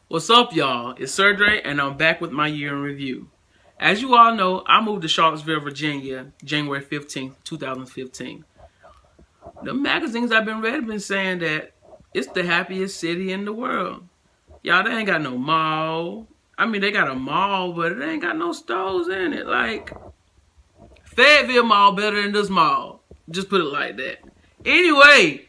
What's up, y'all? It's Surgery, and I'm back with my year in review. As you all know, I moved to Charlottesville, Virginia, January 15th, 2015. The magazines I've been reading been saying that it's the happiest city in the world. Y'all, they ain't got no mall. I mean, they got a mall, but it ain't got no stores in it. Like, Fayetteville Mall better than this mall. Just put it like that. Anyway,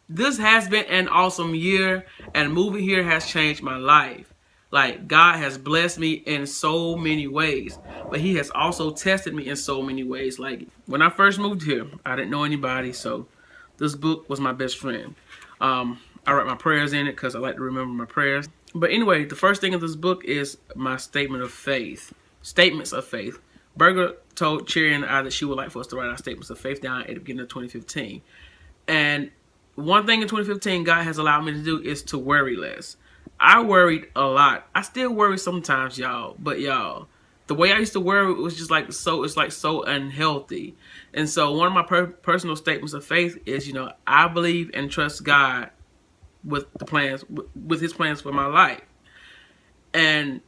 this has been an awesome year, and moving here has changed my life. Like, God has blessed me in so many ways, but He has also tested me in so many ways. Like, when I first moved here, I didn't know anybody, so this book was my best friend. I write my prayers in it because I like to remember my prayers. But anyway, the first thing in this book is my statement of faith. Statements of faith. Berger told Cherry and I that she would like for us to write our statements of faith down at the beginning of 2015. And one thing in 2015 God has allowed me to do is to worry less. I worried a lot. I still worry sometimes, y'all. But y'all, the way I used to worry was just like so. It's like so unhealthy. And so one of my personal statements of faith is, I believe and trust God with the plans, with His plans for my life. And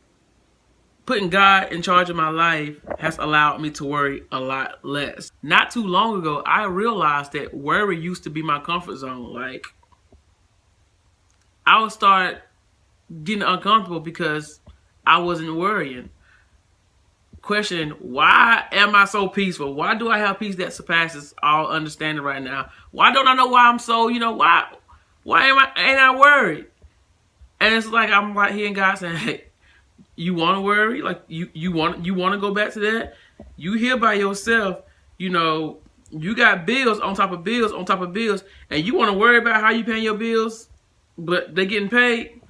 putting God in charge of my life has allowed me to worry a lot less. Not too long ago, I realized that worry used to be my comfort zone. Like, I would start getting uncomfortable because I wasn't worrying. Questioning, why am I so peaceful? Why do I have peace that surpasses all understanding right now? Why don't I know why I'm so, why ain't I worried? And it's like I'm right here and God saying, hey, you want to worry? Like you want to go back to that? You here by yourself, you got bills on top of bills on top of bills, and you want to worry about how you paying your bills, but they getting paid.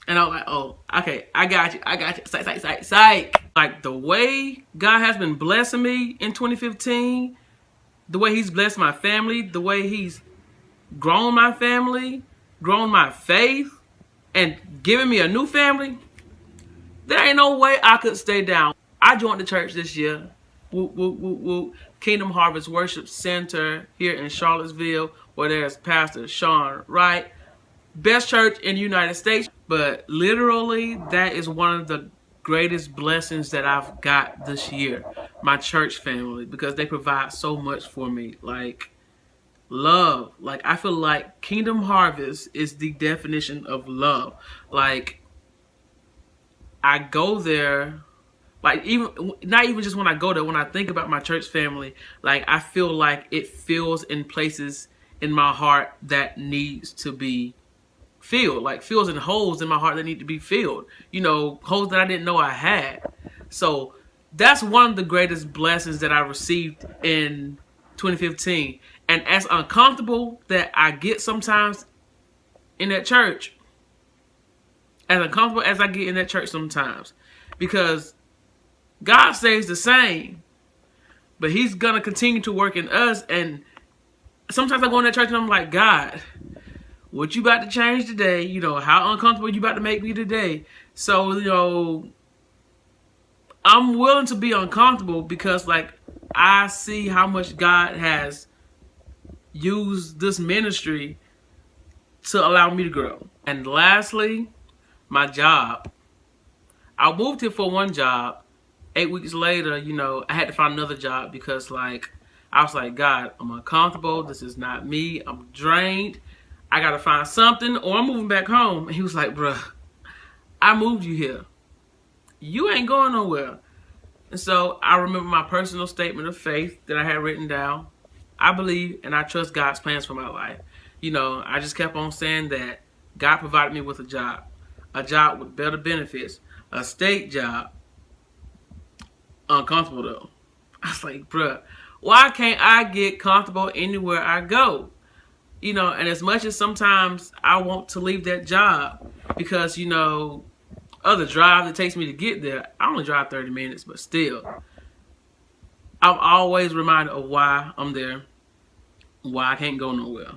And I'm like, oh, okay, I got you. Psych. Like, the way God has been blessing me in 2015, the way He's blessed my family, the way He's grown my family, grown my faith, and given me a new family, there ain't no way I could stay down. I joined the church this year. Kingdom Harvest Worship Center here in Charlottesville, where there's Pastor Sean Wright. Best church in the United States. But literally, that is one of the greatest blessings that I've got this year. My church family, because they provide so much for me. Like, love. Like, I feel like Kingdom Harvest is the definition of love. Like, I go there, like, even not even just when I go there, when I think about my church family, like, I feel like it fills in places in my heart that needs to be filled, like fills in holes in my heart that need to be filled, holes that I didn't know I had. So that's one of the greatest blessings that I received in 2015. And as uncomfortable that I get sometimes in that church, as uncomfortable as I get in that church sometimes, because God stays the same, but He's gonna continue to work in us. And sometimes I go in that church and I'm like, God, what you about to change today? How uncomfortable you about to make me today? So, I'm willing to be uncomfortable because, like, I see how much God has used this ministry to allow me to grow. And lastly, my job. I moved here for one job. 8 weeks later, I had to find another job because, like, I was like, God, I'm uncomfortable. This is not me. I'm drained. I gotta find something, or I'm moving back home. And He was like, bruh, I moved you here. You ain't going nowhere. And so I remember my personal statement of faith that I had written down. I believe and I trust God's plans for my life. I just kept on saying that God provided me with a job with better benefits, a state job. Uncomfortable though. I was like, bruh, why can't I get comfortable anywhere I go? And as much as sometimes I want to leave that job because, of the drive that takes me to get there, I only drive 30 minutes, but still, I'm always reminded of why I'm there, why I can't go nowhere.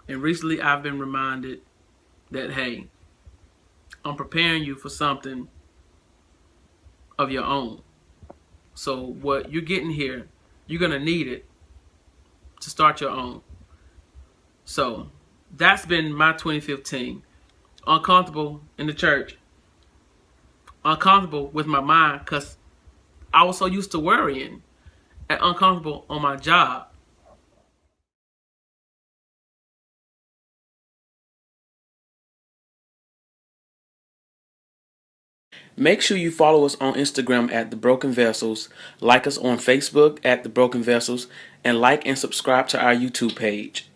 And recently I've been reminded that, hey, I'm preparing you for something of your own. So what you're getting here, you're going to need it to start your own. So that's been my 2015. Uncomfortable in the church, uncomfortable with my mind because I was so used to worrying and uncomfortable on my job. Make sure you follow us on Instagram at The Broken Vessels, like us on Facebook at The Broken Vessels, and like and subscribe to our YouTube page.